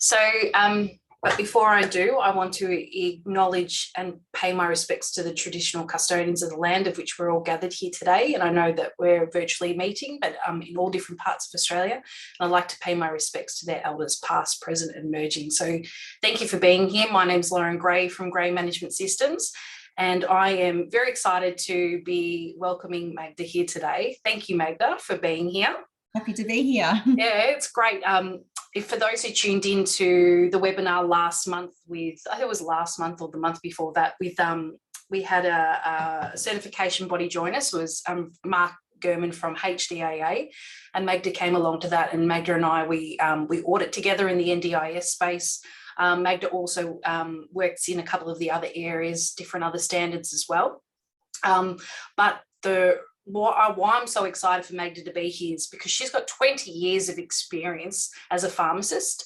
So, but before I do, I want to acknowledge and pay my respects to the traditional custodians of the land of which we're all gathered here today. And I know that we're virtually meeting, but in all different parts of Australia. And I'd like to pay my respects to their elders, past, present, and emerging. So thank you for being here. My name's Lauren Gray from Gray Management Systems. And I am very excited to be welcoming Magda here today. Thank you, Magda, for being here. Happy to be here. Yeah, it's great. For those who tuned into the webinar last month with, I think it was last month or the month before that, with we had a certification body join us, was Mark Gurman from HDAA, and Magda came along to that, and Magda and I, we audit together in the NDIS space. Magda also works in a couple of the other areas, different other standards as well. But why I'm so excited for Magda to be here is because she's got 20 years of experience as a pharmacist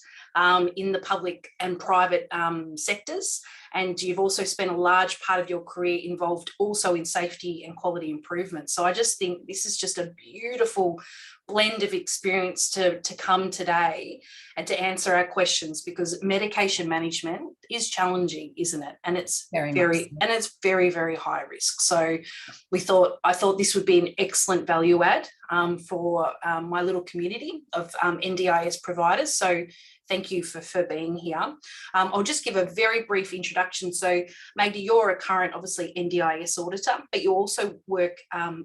in the public and private sectors. And you've also spent a large part of your career involved also in safety and quality improvement. So I just think this is just a beautiful blend of experience to come today and to answer our questions, because medication management is challenging, isn't it? And it's very very high risk. So I thought this would be an excellent value add for my little community of NDIS providers. So thank you for being here. I'll just give a very brief introduction. So Magda, you're a current, obviously, NDIS auditor, but you also work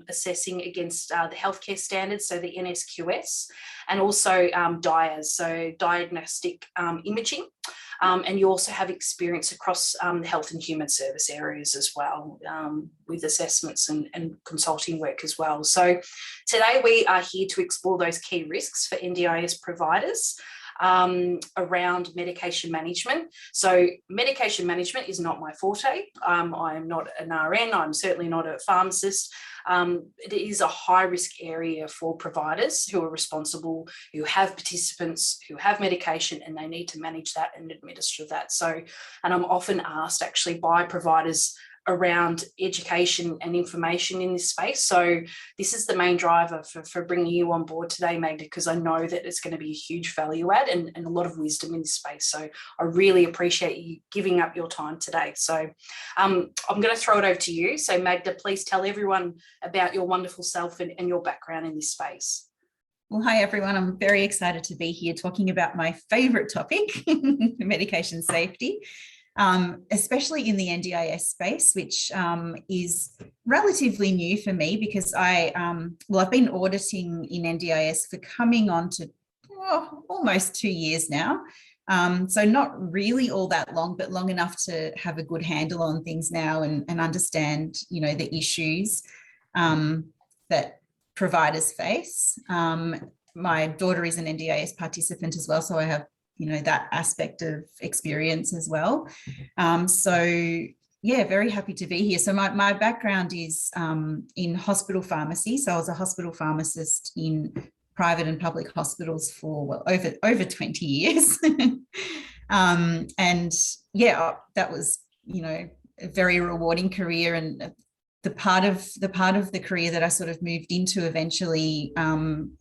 assessing against the healthcare standards, so the NSQS, and also DIAS, so diagnostic imaging. And you also have experience across the health and human service areas as well, with assessments and consulting work as well. So today we are here to explore those key risks for NDIS providers around medication management. So medication management is not my forte. I am not an RN. I'm certainly not a pharmacist. It is a high risk area for providers who are responsible, who have participants, who have medication, and they need to manage that and administer that. So, and I'm often asked actually by providers around education and information in this space. So this is the main driver for bringing you on board today, Magda, because I know that it's going to be a huge value add and a lot of wisdom in this space. So I really appreciate you giving up your time today. So I'm going to throw it over to you. So Magda, please tell everyone about your wonderful self and your background in this space. Well, hi, everyone. I'm very excited to be here talking about my favourite topic, medication safety. Especially in the NDIS space, which is relatively new for me because I've been auditing in NDIS for coming on to almost 2 years now. So not really all that long, but long enough to have a good handle on things now and understand, the issues that providers face. My daughter is an NDIS participant as well, so I have that aspect of experience as well. So yeah, very happy to be here. So my background is in hospital pharmacy. So I was a hospital pharmacist in private and public hospitals for over 20 years. And yeah, that was, a very rewarding career. And the part of the career that I sort of moved into eventually,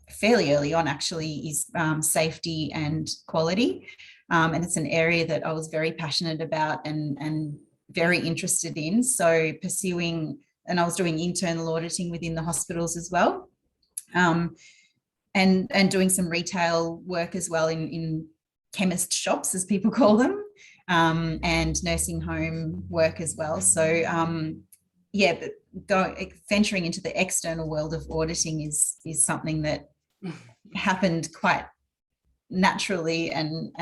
fairly early on actually, is safety and quality. And it's an area that I was very passionate about and very interested in. So pursuing, and I was doing internal auditing within the hospitals as well. And doing some retail work as well in chemist shops, as people call them, and nursing home work as well. So yeah, but venturing into the external world of auditing is something that happened quite naturally, and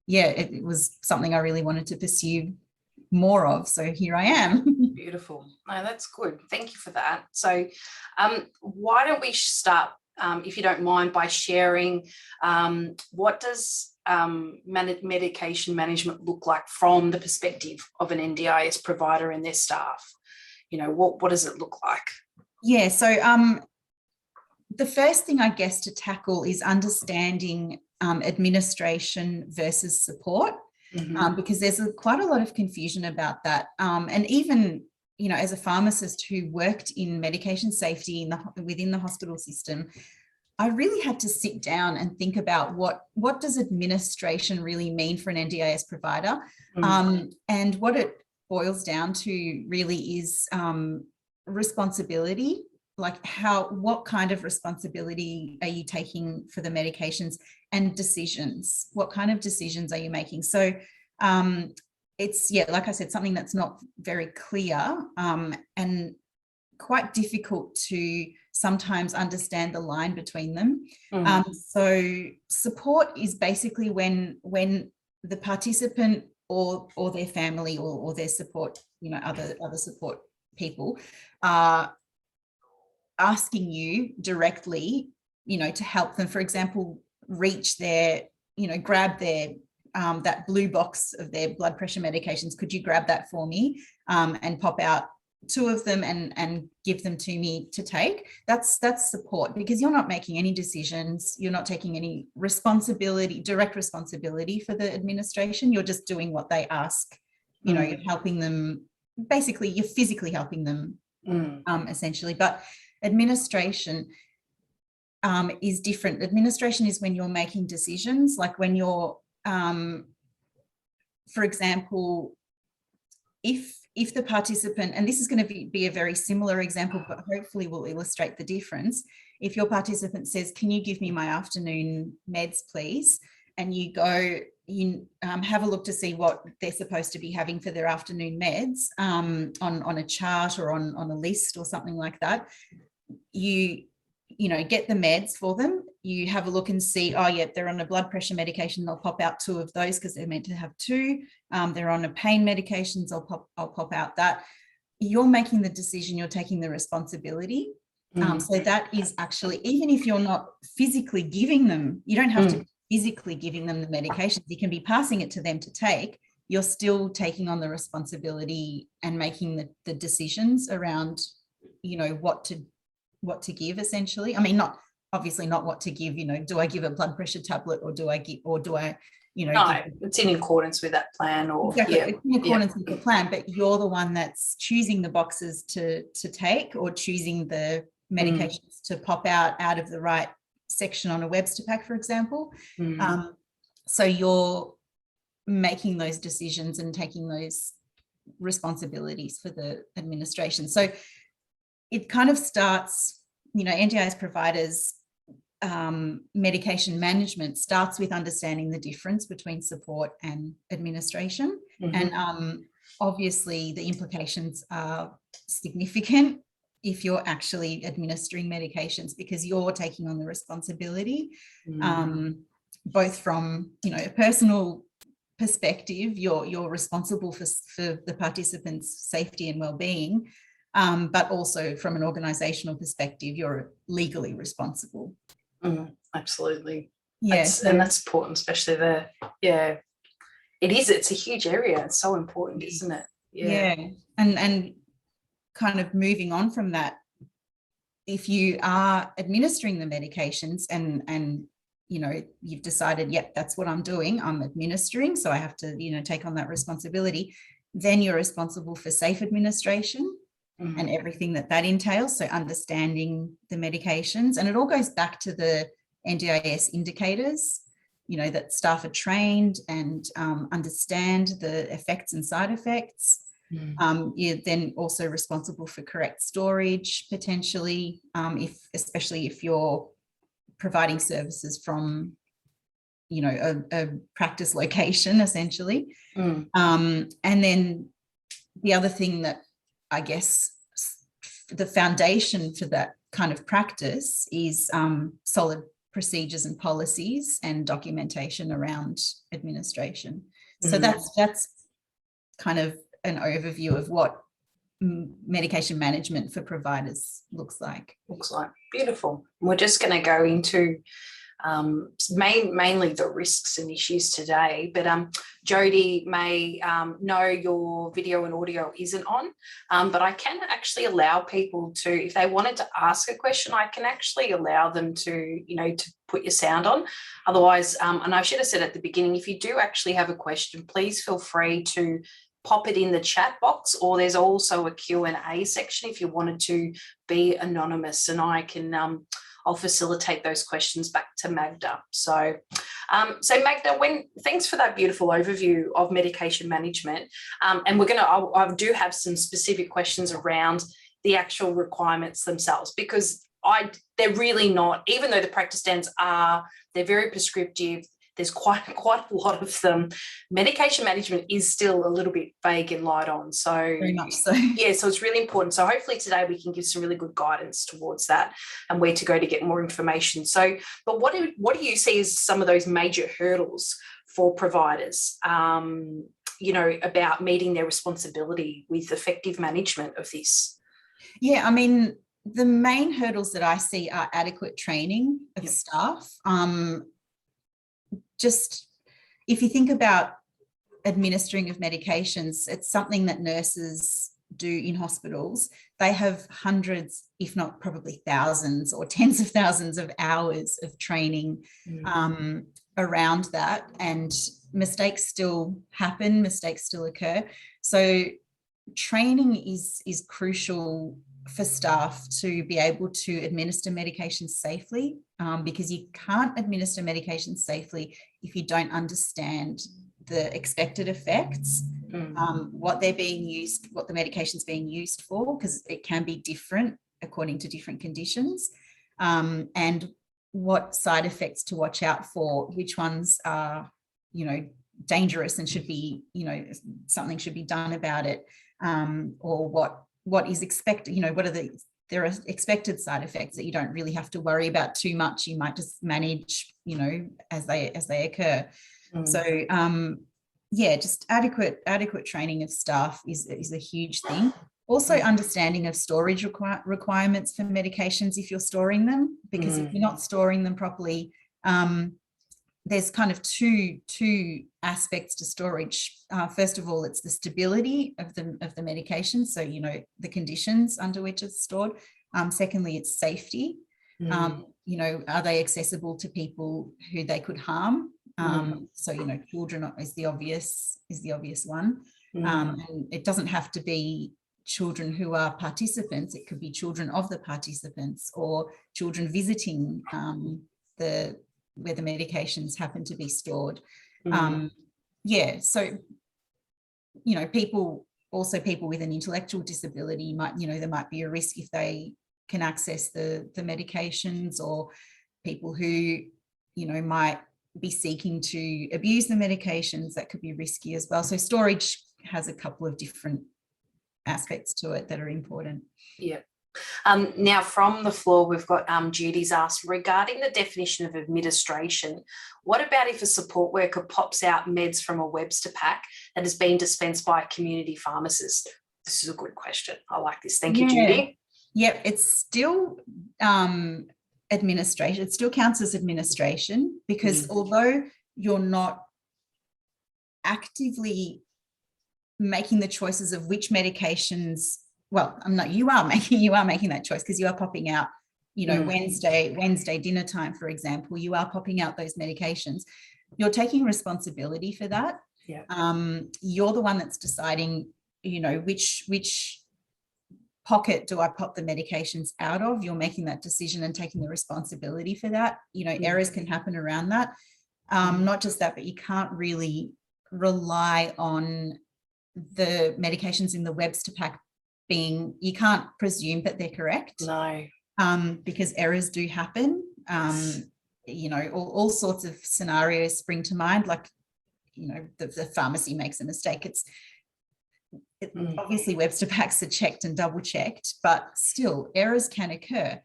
yeah, it was something I really wanted to pursue more of. So here I am. Beautiful. No, that's good. Thank you for that. So why don't we start, if you don't mind, by sharing what does medication management look like from the perspective of an NDIS provider and their staff? What does it look like? Yeah, so the first thing, I guess, to tackle is understanding administration versus support, because there's quite a lot of confusion about that. And even, as a pharmacist who worked in medication safety within the hospital system, I really had to sit down and think about what does administration really mean for an NDIS provider. And what it boils down to really is responsibility. Like what kind of responsibility are you taking for the medications, and decisions? What kind of decisions are you making? So it's, yeah, like I said, something that's not very clear and quite difficult to sometimes understand the line between them. So support is basically when the participant or their family or their support, other support people are asking you directly, to help them, for example, reach their, grab their that blue box of their blood pressure medications. Could you grab that for me and pop out 2 of them and give them to me to take? That's support, because you're not making any decisions. You're not taking any direct responsibility for the administration. You're just doing what they ask. You're helping them. Basically, you're physically helping them, essentially. But administration is different. Administration is when you're making decisions, like when you're, for example, if the participant, and this is going to be a very similar example, but hopefully will illustrate the difference. If your participant says, can you give me my afternoon meds, please? And you go, have a look to see what they're supposed to be having for their afternoon meds on a chart or on a list or something like that. You get the meds for them. You have a look and see, oh yeah, they're on a blood pressure medication. They'll pop out 2 of those because they're meant to have 2. They're on a pain medications. I'll pop out that. You're making the decision. You're taking the responsibility. So that is actually, even if you're not physically giving them, you don't have to be physically giving them the medications. You can be passing it to them to take. You're still taking on the responsibility and making the decisions around, what to give, essentially. I mean, obviously not what to give, do I give a blood pressure tablet or do I no, it's in accordance with that plan, or exactly, it's in accordance with the plan, but you're the one that's choosing the boxes to take, or choosing the medications to pop out of the right section on a Webster pack, for example. So you're making those decisions and taking those responsibilities for the administration. So it kind of starts, NDIS providers, medication management starts with understanding the difference between support and administration. And obviously the implications are significant if you're actually administering medications, because you're taking on the responsibility, both from, a personal perspective, you're responsible for the participants' safety and well-being. But also from an organizational perspective, you're legally responsible. Absolutely. Yeah. And that's important, especially it's a huge area. It's so important, isn't it? Yeah. And kind of moving on from that, if you are administering the medications and you've decided, yep, that's what I'm doing, I'm administering, so I have to, take on that responsibility, then you're responsible for safe administration and everything that entails. So understanding the medications, and it all goes back to the NDIS indicators, that staff are trained and understand the effects and side effects. You're then also responsible for correct storage, potentially, especially if you're providing services from, a practice location, essentially. And then the other thing that, I guess, the foundation for that kind of practice is solid procedures and policies and documentation around administration. So that's kind of an overview of what medication management for providers looks like. Beautiful. We're just going to go into mainly the risks and issues today, but Jodie may know your video and audio isn't on, but I can actually allow people to, if they wanted to ask a question, I can actually allow them to, to put your sound on. Otherwise, and I should have said at the beginning, if you do actually have a question, please feel free to pop it in the chat box, or there's also a Q&A section if you wanted to be anonymous, and I can I'll facilitate those questions back to Magda. So Magda, thanks for that beautiful overview of medication management. And I do have some specific questions around the actual requirements themselves, because they're really not, even though the practice standards they're very prescriptive, there's quite a lot of them. Medication management is still a little bit vague and light on. So very much so. Yeah, so it's really important. So hopefully today we can give some really good guidance towards that and where to go to get more information. So, but what do you see as some of those major hurdles for providers, about meeting their responsibility with effective management of this? Yeah, I mean, the main hurdles that I see are adequate training of staff. Just if you think about administering of medications, it's something that nurses do in hospitals. They have hundreds, if not probably thousands or tens of thousands of hours of training around that, and mistakes still happen, mistakes still occur. So training is crucial for staff to be able to administer medications safely, because you can't administer medications safely if you don't understand the expected effects, what they're being used, what the medication's being used for, because it can be different according to different conditions, and what side effects to watch out for, which ones are, dangerous and should be, something should be done about it, or what is expected, there are expected side effects that you don't really have to worry about too much. You might just manage, as they occur. So just adequate training of staff is a huge thing. Also, understanding of storage requirements for medications if you're storing them, because if you're not storing them properly, there's kind of two aspects to storage. First of all, it's the stability of the medication, so the conditions under which it's stored. Secondly, it's safety. Are they accessible to people who they could harm? So children is the obvious one. And it doesn't have to be children who are participants. It could be children of the participants or children visiting where the medications happen to be stored. So people with an intellectual disability might, there might be a risk if they can access the medications, or people who might be seeking to abuse the medications, that could be risky as well. So storage has a couple of different aspects to it that are important. Yeah. Now from the floor, we've got Judy's asked, regarding the definition of administration, what about if a support worker pops out meds from a Webster pack that has been dispensed by a community pharmacist? This is a good question. I like this. Thank you, Judy. Yep, it's still administration. It still counts as administration, because although you're not actively making the choices of which medications, you are making that choice, because you are popping out, Wednesday dinner time, for example, you are popping out those medications. You're taking responsibility for that. Yeah. You're the one that's deciding, which pocket do I pop the medications out of? You're making that decision and taking the responsibility for that. Errors can happen around that. Not just that, but you can't really rely on the medications in the Webster pack you can't presume that they're correct. No. Because errors do happen. All sorts of scenarios spring to mind, like, the pharmacy makes a mistake. Obviously Webster packs are checked and double checked, but still errors can occur.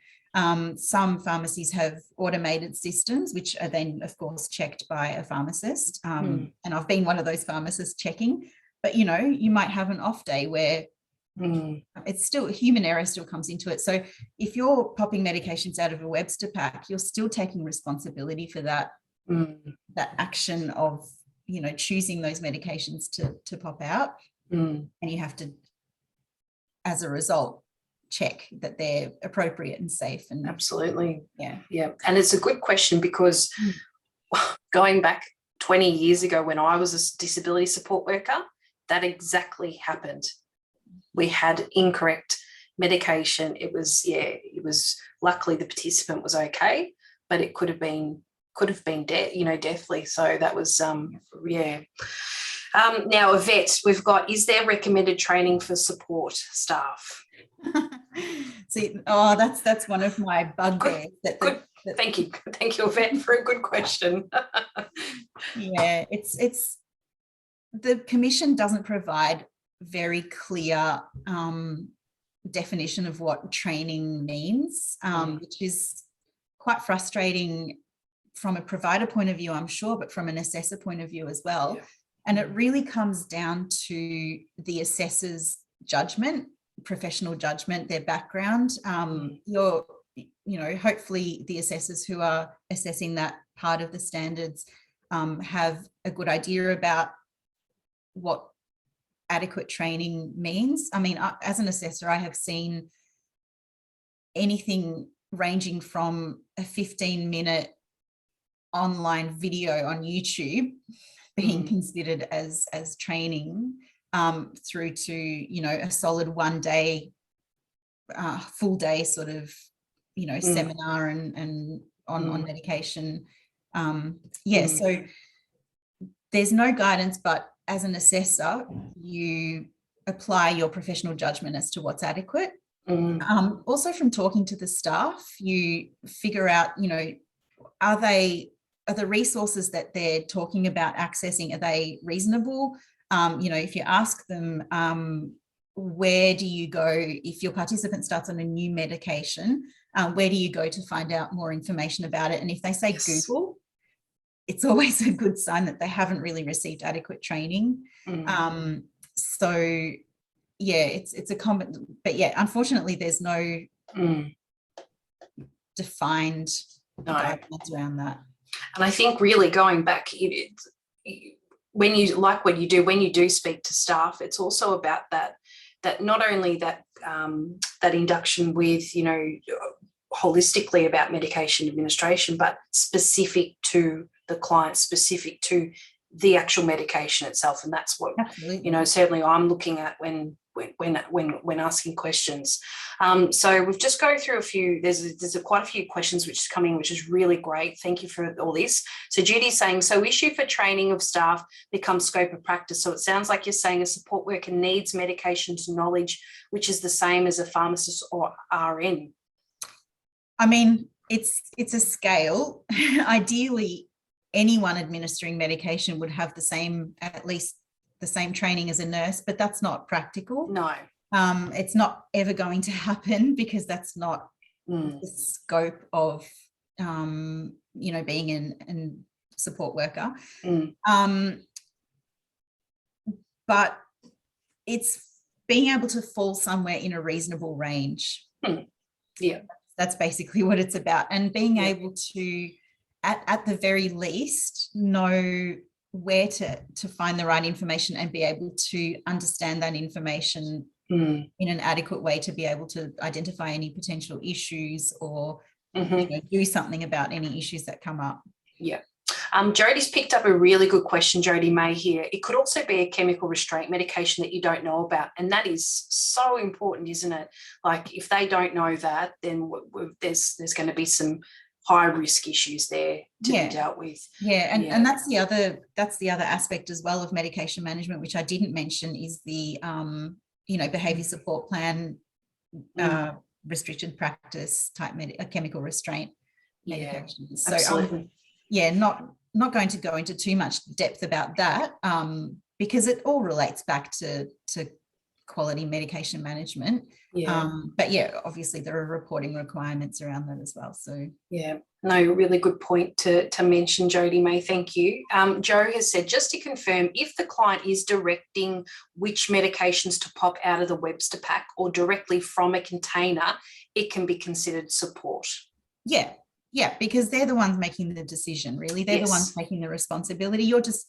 Some pharmacies have automated systems, which are then of course checked by a pharmacist. And I've been one of those pharmacists checking, but you might have an off day where it's still, human error still comes into it. So if you're popping medications out of a Webster pack, you're still taking responsibility for that action of choosing those medications to pop out. And you have to, as a result, check that they're appropriate and safe. And absolutely. Yeah. And it's a good question, because going back 20 years ago when I was a disability support worker, that exactly happened. We had incorrect medication. It was luckily the participant was okay, but it could have been deathly. So that was now, Yvette, we've got, is there recommended training for support staff? See, oh, that's one of my bugbears. Thank you, Yvette, for a good question. Yeah, it's the Commission doesn't provide very clear definition of what training means, which is quite frustrating from a provider point of view, I'm sure, but from an assessor point of view as well. Yeah. And it really comes down to the assessor's judgment, professional judgment, their background. Hopefully the assessors who are assessing that part of the standards have a good idea about what adequate training means. I mean, as an assessor, I have seen anything ranging from a 15-minute online video on YouTube being considered as training, through to, a solid 1 day, full day sort of, seminar and on medication. So there's no guidance, but as an assessor, you apply your professional judgment as to what's adequate. Also from talking to the staff, you figure out, are the resources that they're talking about accessing, are they reasonable? If you ask them, where do you go if your participant starts on a new medication, where do you go to find out more information about it? And if they say Google, it's always a good sign that they haven't really received adequate training. It's a common, but unfortunately there's no defined guidelines around that. And I think really going back, when you do speak to staff, it's also about that not only that induction with, holistically about medication administration, but specific to the client, specific to the actual medication itself. And that's what, certainly I'm looking at when asking questions. So we've just go through a few, there's quite a few questions which is coming, which is really great. Thank you for all this. So Judy's saying, so issue for training of staff becomes scope of practice. So it sounds like you're saying a support worker needs medications knowledge, which is the same as a pharmacist or RN. I mean, it's a scale. Ideally, anyone administering medication would have at least the same training as a nurse, but that's not practical. No. It's not ever going to happen because that's not the scope of, being a support worker. But it's being able to fall somewhere in a reasonable range. Yeah. That's basically what it's about. And being able to, at the very least, know where to find the right information and be able to understand that information in an adequate way to be able to identify any potential issues or do something about any issues that come up. Yeah. Jodie's picked up a really good question, Jodie May here. It could also be a chemical restraint medication that you don't know about, and that is so important, isn't it? Like if they don't know that, then there's going to be some high risk issues there to be dealt with. And that's the other aspect as well of medication management, which I didn't mention, is the behavior support plan, restricted practice type chemical restraint medications. So absolutely. Not going to go into too much depth about that, because it all relates back to quality medication management. But obviously there are reporting requirements around that as well. So really good point to mention, Jodie May. Thank you. Joe has said, just to confirm, if the client is directing which medications to pop out of the Webster pack or directly from a container, it can be considered support. Yeah, because they're the ones making the decision, really. They're the ones taking the responsibility. You're just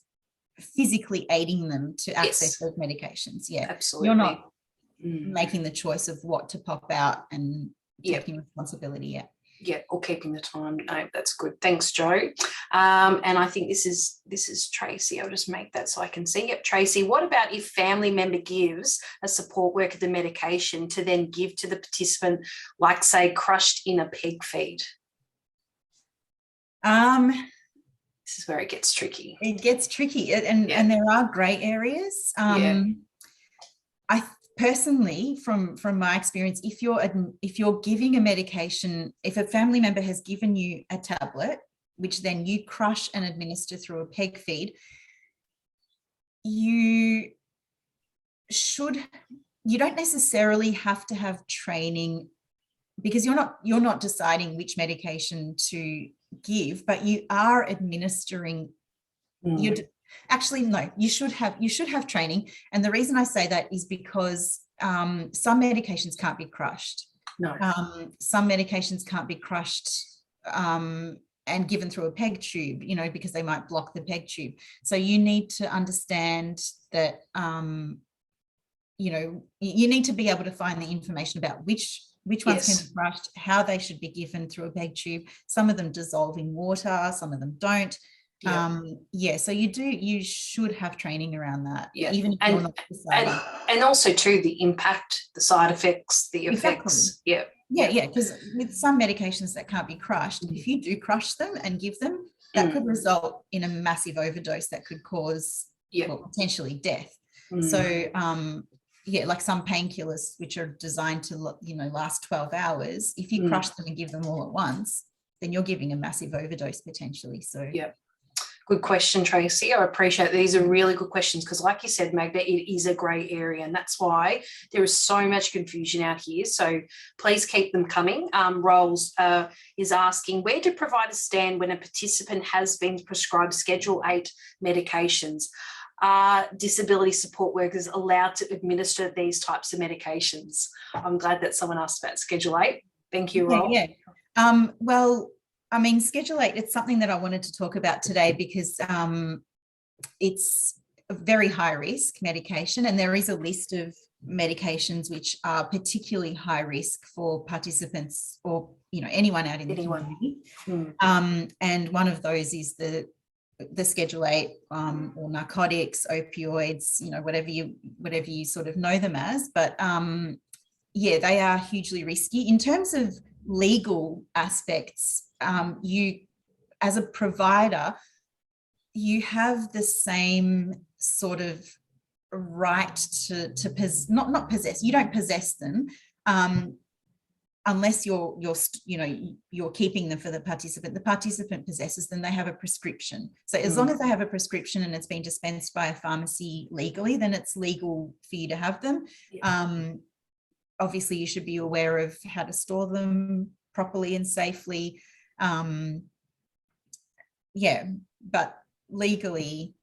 physically aiding them to access those medications. Yeah, absolutely. You're not making the choice of what to pop out and taking responsibility. Yeah, or keeping the time. No, that's good. Thanks, Joe. And I think this is Tracy. I'll just make that so I can see. Yep, Tracy. What about if family member gives a support worker the medication to then give to the participant, like say crushed in a peg feed? This is where it gets tricky. It gets tricky, and there are grey areas. I personally, from my experience, if you're giving a medication, if a family member has given you a tablet, which then you crush and administer through a peg feed, you don't necessarily have to have training, because you're not deciding which medication to give, but you are administering. Actually, no, you should have training. And the reason I say that is because some medications can't be crushed. No. Some medications can't be crushed and given through a peg tube, because they might block the peg tube. So you need to understand that, you need to be able to find the information about which ones can be crushed, how they should be given through a peg tube. Some of them dissolve in water, some of them don't. So you should have training around that, even if you're not deciding. And also too, the impact, the side effects, the effects. Because with some medications that can't be crushed, if you do crush them and give them, that could result in a massive overdose that could cause potentially death. So like some painkillers, which are designed to last 12 hours, if you crush them and give them all at once, then you're giving a massive overdose potentially. So good question, Tracy. I appreciate these are really good questions, because like you said, Magda, it is a grey area, and that's why there is so much confusion out here. So please keep them coming. Rolls is asking, where do providers stand when a participant has been prescribed Schedule 8 medications? Are disability support workers allowed to administer these types of medications? I'm glad that someone asked about Schedule 8. Thank you, Roll. Well, I mean, Schedule 8, it's something that I wanted to talk about today because it's a very high risk medication, and there is a list of medications which are particularly high risk for participants or anyone out in the community. And one of those is the Schedule 8 or narcotics, opioids, whatever you sort of know them as. But they are hugely risky. In terms of legal aspects, you as a provider, you have the same sort of right to not possess. You don't possess them unless you're keeping them for the participant. The participant possesses them. They have a prescription. So as long as they have a prescription and it's been dispensed by a pharmacy legally, then it's legal for you to have them. Obviously, you should be aware of how to store them properly and safely. But legally,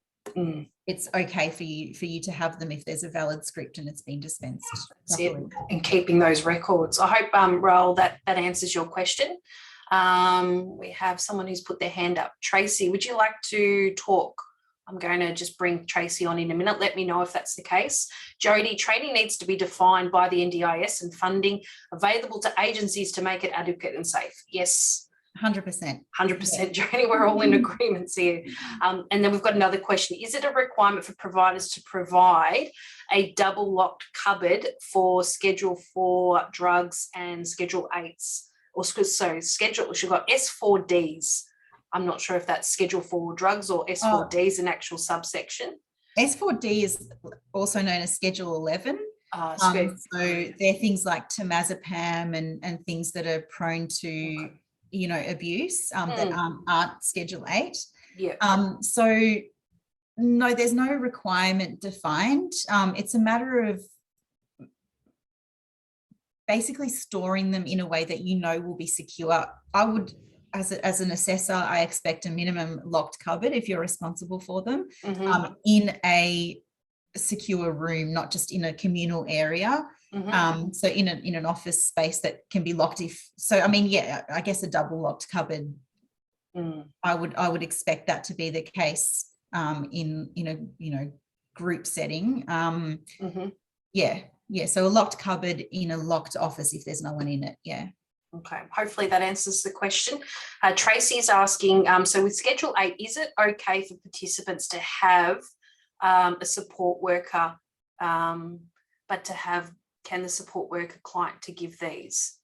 it's okay for you to have them if there's a valid script and it's been dispensed properly. And keeping those records. I hope, Raoul, that answers your question. We have someone who's put their hand up. Tracy, would you like to talk? I'm going to just bring Tracy on in a minute. Let me know if that's the case. Jody, training needs to be defined by the NDIS and funding available to agencies to make it adequate and safe. Yes. 100%. 100%, Jody. We're all in agreements here. And then we've got another question. Is it a requirement for providers to provide a double locked cupboard for Schedule 4 drugs and Schedule 8s? We've got S4Ds. I'm not sure if that's Schedule 4 drugs or S4D is an actual subsection. S4D is also known as Schedule 11. So they're things like temazepam and things that are prone to, abuse that aren't Schedule 8. So no, there's no requirement defined. It's a matter of basically storing them in a way that will be secure. I would, as an assessor, I expect a minimum locked cupboard if you're responsible for them in a secure room, not just in a communal area. So in an office space that can be locked. I guess a double locked cupboard. I would expect that to be the case in a group setting. So a locked cupboard in a locked office if there's no one in it. Okay, hopefully that answers the question. Tracy is asking, so with Schedule 8, is it okay for participants to have a support worker, but can the support worker client to give these?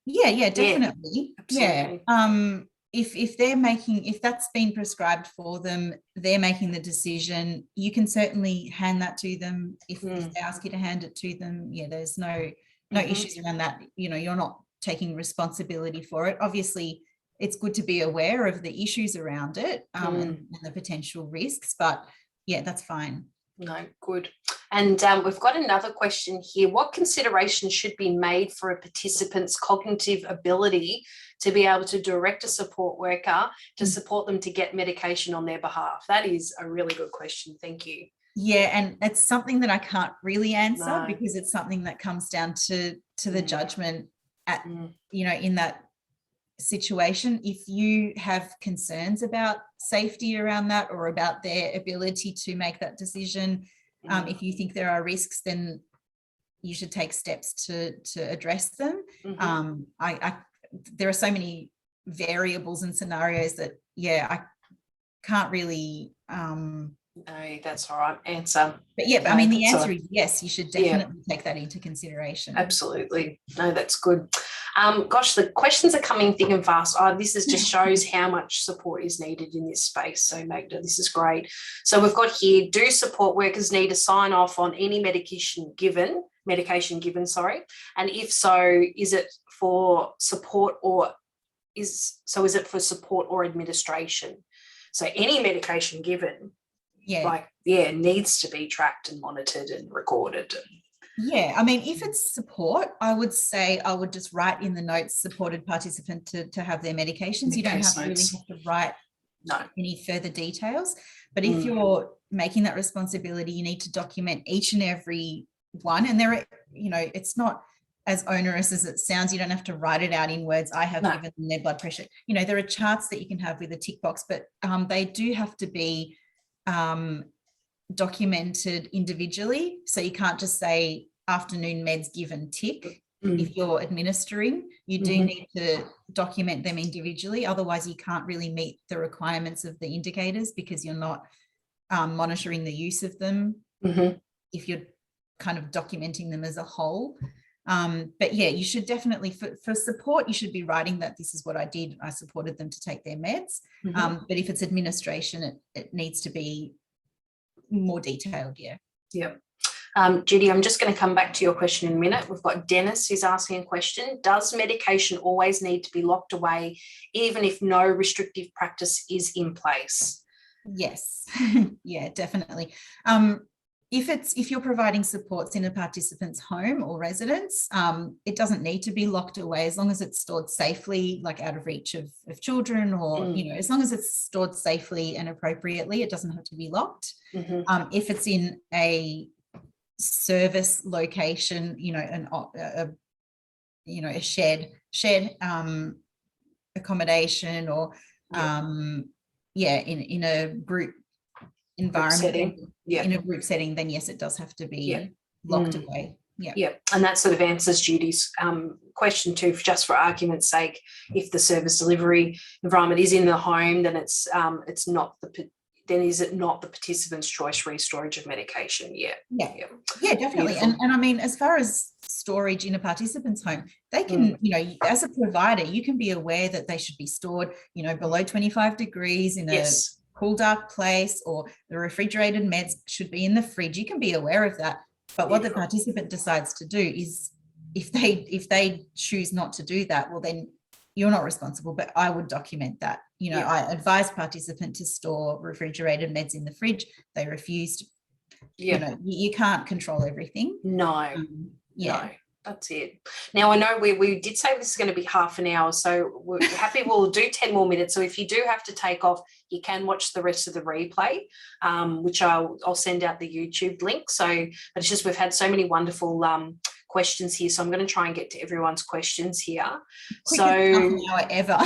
Yeah, definitely. Absolutely. Yeah. If that's been prescribed for them, they're making the decision, you can certainly hand that to them. If they ask you to hand it to them, yeah, there's no issues around that. You're not taking responsibility for it. Obviously, it's good to be aware of the issues around it, and the potential risks, but yeah, that's fine. No, good. And we've got another question here. What considerations should be made for a participant's cognitive ability to be able to direct a support worker to support them to get medication on their behalf? That is a really good question. Thank you. Yeah, and it's something that I can't really answer because it's something that comes down to the judgment at in that situation. If you have concerns about safety around that or about their ability to make that decision, if you think there are risks, then you should take steps to address them. There are so many variables and scenarios that I can't really no, that's all right. Answer. But yeah, I mean, the answer is yes, you should definitely take that into consideration. Absolutely. No, that's good. Gosh, the questions are coming thick and fast. This just shows how much support is needed in this space. So Magda, this is great. So we've got here, do support workers need to sign off on any medication given? And if so, is it for support or is it for support or administration? So any medication given, needs to be tracked and monitored and recorded. Yeah, I mean, if it's support, I would say I would just write in the notes supported participant to have their medications. You don't really have to write any further details. But if you're making that responsibility, you need to document each and every one. And there are, it's not as onerous as it sounds. You don't have to write it out in words. I have given them their blood pressure. There are charts that you can have with a tick box, but they do have to be documented individually. So you can't just say afternoon meds given tick. If you're administering, you do need to document them individually. Otherwise, you can't really meet the requirements of the indicators because you're not monitoring the use of them if you're kind of documenting them as a whole. But yeah, you should definitely, for support, you should be writing that this is what I did. I supported them to take their meds. But if it's administration, it needs to be more detailed. Yep. Judy, I'm just going to come back to your question in a minute. We've got Dennis who's asking a question. Does medication always need to be locked away even if no restrictive practice is in place? Yes. Yeah, definitely. If you're providing supports in a participant's home or residence, it doesn't need to be locked away as long as it's stored safely, like out of reach of children, or as long as it's stored safely and appropriately, it doesn't have to be locked. If it's in a service location, a shared accommodation, or in a group environment, in a group setting, then yes, it does have to be locked away. And that sort of answers Judy's question too, just for argument's sake. If the service delivery environment is in the home, then is it not the participant's choice re-storage of medication? Yeah, definitely. And I mean, as far as storage in a participant's home, they can, as a provider, you can be aware that they should be stored, below 25 degrees in a cool, dark place, or the refrigerated meds should be in the fridge. You can be aware of that. But what the participant decides to do is, if they choose not to do that, well, then you're not responsible, but I would document that. I advise participant to store refrigerated meds in the fridge. They refused. You can't control everything. No. That's it. Now, I know we did say this is going to be half an hour, so we're happy we'll do 10 more minutes. So if you do have to take off, you can watch the rest of the replay, which I'll send out the YouTube link. So, but it's just we've had so many wonderful questions here, so I'm going to try and get to everyone's questions here. Quickest half an hour ever.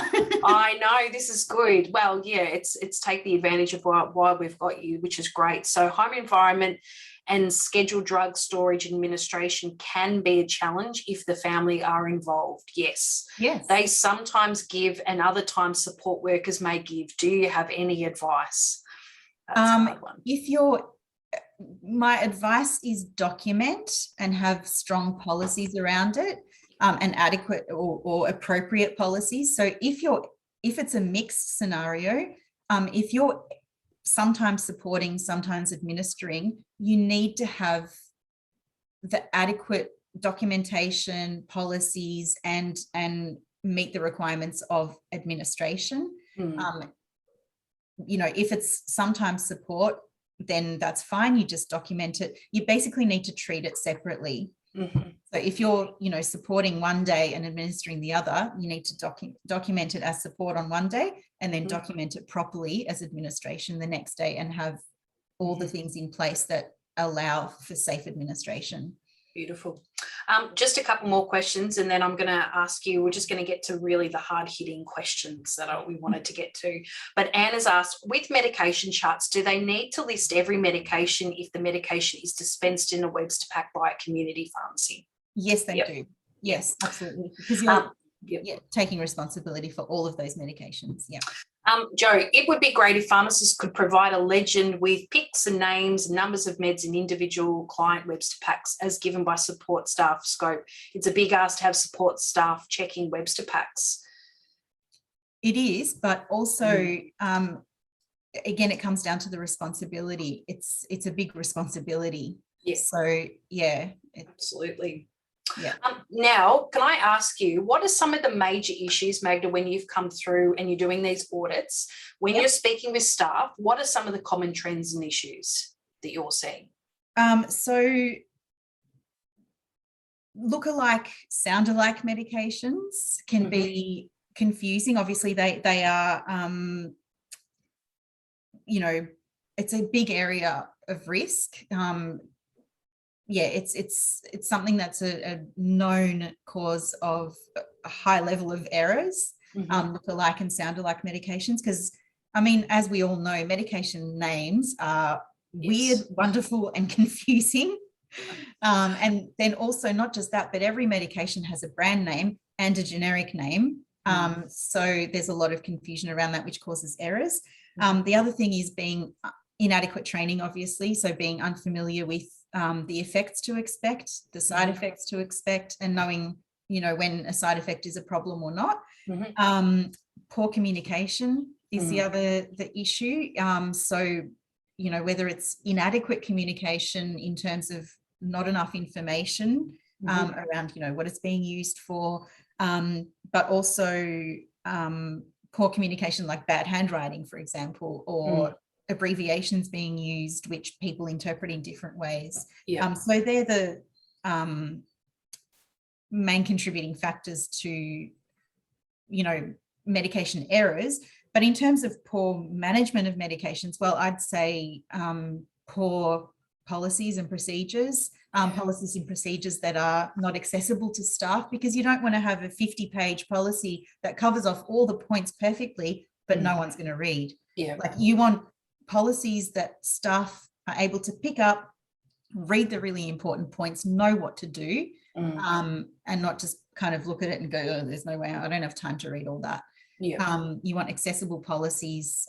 I know, this is good. Well, yeah, it's take the advantage of why we've got you, which is great. So home environment and scheduled drug storage administration can be a challenge if the family are involved. Yes. Yes. They sometimes give and other times support workers may give. Do you have any advice? That's a hard one. My advice is document and have strong policies around it, and adequate or appropriate policies. So if it's a mixed scenario, if you're sometimes supporting, sometimes administering, you need to have the adequate documentation, policies, and meet the requirements of administration. You know, if it's sometimes support, then that's fine. You just document it. You basically need to treat it separately. So if you're, you know, supporting one day and administering the other, you need to document it as support on one day and then document it properly as administration the next day, and have all the things in place that allow for safe administration. Beautiful. Just a couple more questions, and then I'm going to ask you, we're just going to get to really the hard-hitting questions that we wanted to get to. But Anne has asked, with medication charts, do they need to list every medication if the medication is dispensed in a Webster pack by a community pharmacy? Yes, they do. Yes, absolutely. Because you're taking responsibility for all of those medications. Yeah. Joe, it would be great if pharmacists could provide a legend with pics and names, numbers of meds and individual client Webster packs as given by support staff scope. It's a big ask to have support staff checking Webster packs. It is, but also, again, it comes down to the responsibility. It's a big responsibility. Yes. So, yeah. Absolutely. Yeah. Now, can I ask you, what are some of the major issues, Magda, when you've come through and you're doing these audits, when you're speaking with staff, what are some of the common trends and issues that you're seeing? So look-alike, sound-alike medications can be confusing. Obviously, they are, you know, it's a big area of risk. Yeah, it's something that's a known cause of a high level of errors, look-alike and sound-alike medications, because, I mean, as we all know, medication names are weird, wonderful, and confusing. And then also not just that, but every medication has a brand name and a generic name. So there's a lot of confusion around that, which causes errors. The other thing is being inadequate training, obviously, so being unfamiliar with the effects to expect, the side effects to expect, and knowing, you know, when a side effect is a problem or not. Poor communication is the issue. So, you know, whether it's inadequate communication in terms of not enough information around, you know, what it's being used for, but also poor communication, like bad handwriting, for example, or abbreviations being used which people interpret in different ways. So they're the main contributing factors to, you know, medication errors. But in terms of poor management of medications, well, I'd say poor policies and procedures, policies and procedures that are not accessible to staff, because you don't want to have a 50-page policy that covers off all the points perfectly, but no one's going to read. Like, you want policies that staff are able to pick up, read the really important points, know what to do, and not just kind of look at it and go, oh, there's no way, I don't have time to read all that. You want accessible policies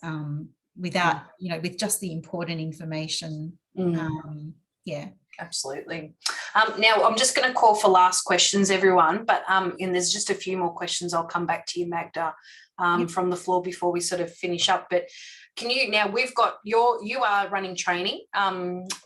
without, you know, with just the important information. Absolutely. Now, I'm just going to call for last questions, everyone, but and there's just a few more questions. I'll come back to you, Magda, from the floor before we sort of finish up. But can you, now we've got you are running training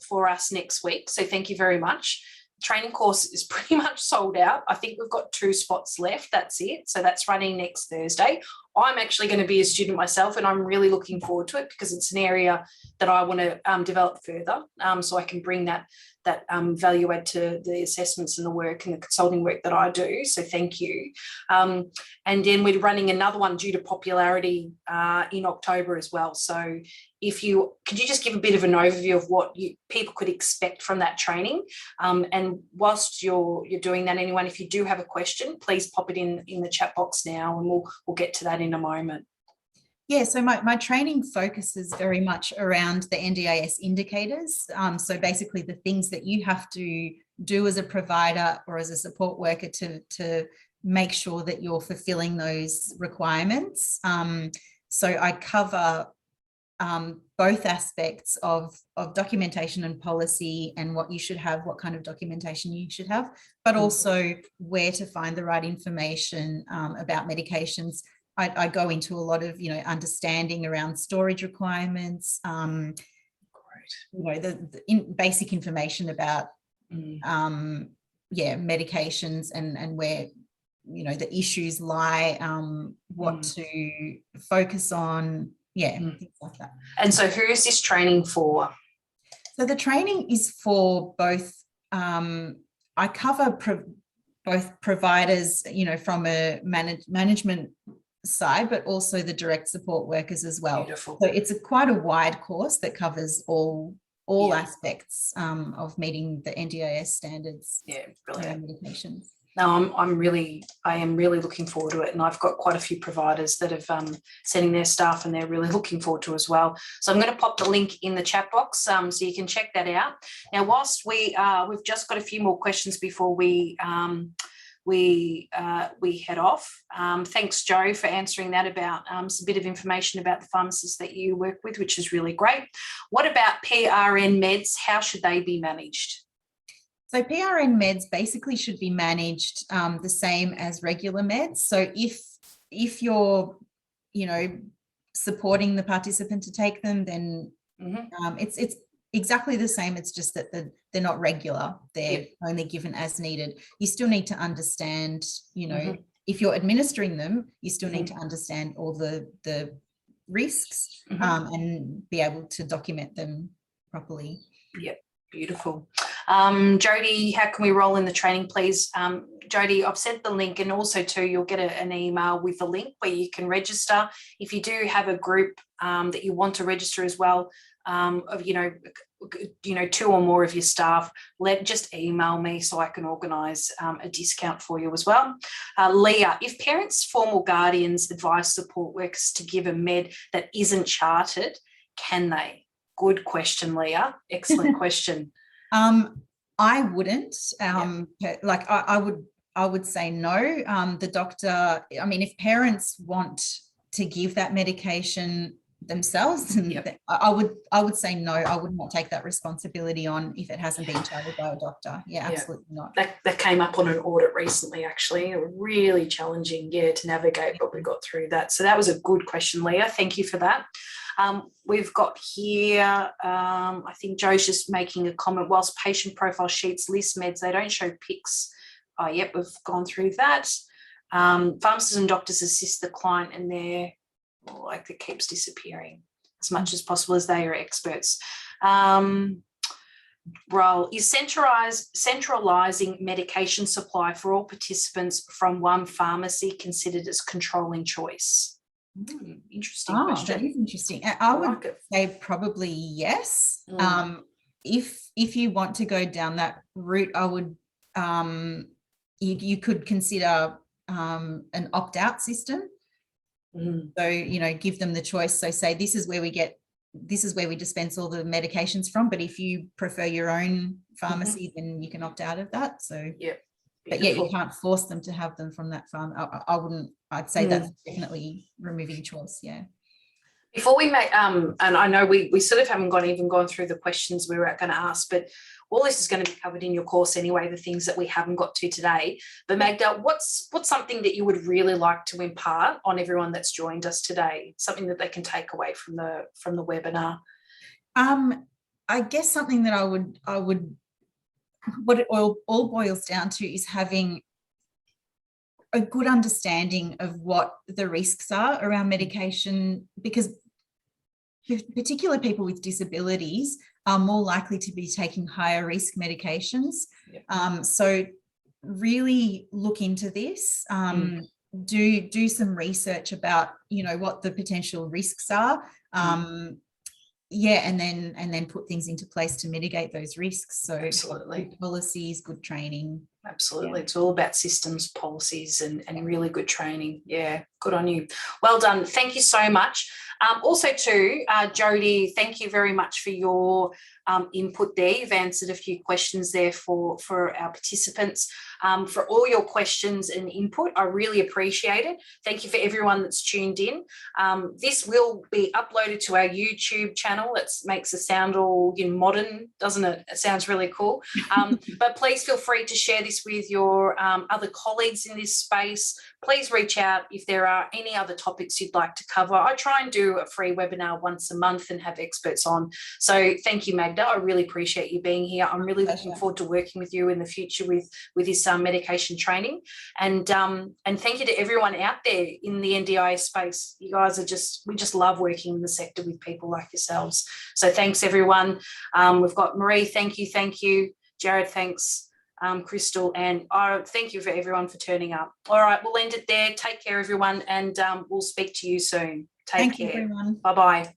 for us next week. So thank you very much. Training course is pretty much sold out. I think we've got 2 spots left. That's it. So that's running next Thursday. I'm actually going to be a student myself, and I'm really looking forward to it because it's an area that I want to develop further, so I can bring that value add to the assessments and the work and the consulting work that I do. So thank you. And then we're running another one due to popularity in October as well. So could you just give a bit of an overview of what people could expect from that training? And whilst you're doing that, anyone, if you do have a question, please pop it in the chat box now, and we'll get to that in a moment. Yeah, so my training focuses very much around the NDIS indicators. So basically the things that you have to do as a provider or as a support worker to make sure that you're fulfilling those requirements. So I cover both aspects of documentation and policy, and what you should have, what kind of documentation you should have, but also where to find the right information about medications. I go into a lot of, understanding around storage requirements, the basic information about, medications and where, the issues lie, what to focus on, things like that. And so who is this training for? So the training is for both, I cover both providers, from a management side, but also the direct support workers as well. Beautiful. So it's quite a wide course that covers all aspects of meeting the NDIS standards. Yeah, brilliant. Medications. No, I am really looking forward to it, and I've got quite a few providers that have sending their staff, and they're really looking forward to it as well. So I'm going to pop the link in the chat box, so you can check that out. Now, whilst we've just got a few more questions before we head off. Thanks, Joe, for answering that about some bit of information about the pharmacists that you work with, which is really great. What about PRN meds? How should they be managed? So PRN meds basically should be managed the same as regular meds. So if you're, supporting the participant to take them, then it's exactly the same. It's just that they're not regular. They're only given as needed. You still need to understand, if you're administering them, you still need to understand all the risks and be able to document them properly. Yep, beautiful. Jody, how can we roll in the training, please? Jody, I've sent the link, and also too, you'll get an email with the link where you can register. If you do have a group that you want to register as well, of 2 or more of your staff, just email me so I can organise a discount for you as well. Leah, if parents, formal guardians advise support workers to give a med that isn't charted, can they? Good question, Leah. Excellent question. I wouldn't. I would say no. The doctor, if parents want to give that medication themselves, and I would say no. I would not take that responsibility on if it hasn't been charted by a doctor. Absolutely not. That came up on an audit recently, actually. Really challenging, to navigate, but we got through that. So that was a good question, Leah. Thank you for that. We've got here, I think Joe's just making a comment, whilst patient profile sheets list meds, they don't show pics. Oh, yep, we've gone through that. Pharmacists and doctors assist the client, and it keeps disappearing as much as possible, as they are experts. Role is centralising medication supply for all participants from one pharmacy considered as controlling choice. Interesting question. That is interesting. I would say probably yes. If you want to go down that route, I would you could consider an opt-out system. So give them the choice. So say this is where we dispense all the medications from, but if you prefer your own pharmacy, then you can opt out of that. So but you can't force them to have them from that farm. I'd say that's definitely removing choice. Before we make and I know we sort of haven't gone through the questions we were going to ask, but all this is going to be covered in your course anyway, the things that we haven't got to today. But Magda, what's something that you would really like to impart on everyone that's joined us today? Something that they can take away from the webinar? I guess something that I would what it all boils down to is having a good understanding of what the risks are around medication, because particular people with disabilities are more likely to be taking higher risk medications. So really look into this, do some research about, what the potential risks are. And then put things into place to mitigate those risks. So absolutely, good policies, good training. Absolutely. It's all about systems, policies, and really good training. Yeah, good on you. Well done. Thank you so much. Also too, Jodie, thank you very much for your input there. You've answered a few questions there for our participants. For all your questions and input, I really appreciate it. Thank you for everyone that's tuned in. This will be uploaded to our YouTube channel. It makes it sound all modern, doesn't it? It sounds really cool. But please feel free to share this with your other colleagues in this space. Please reach out if there are any other topics you'd like to cover. I try and do a free webinar once a month and have experts on. So thank you, Magda. I really appreciate you being here. I'm really looking forward to working with you in the future with this medication training. And thank you to everyone out there in the NDIS space. You guys are we just love working in the sector with people like yourselves. So thanks, everyone. We've got Marie, thank you. Jared, thanks. Crystal, and thank you for everyone for turning up. All right, we'll end it there. Take care, everyone, and we'll speak to you soon. Take care. Thank you, everyone. Bye-bye.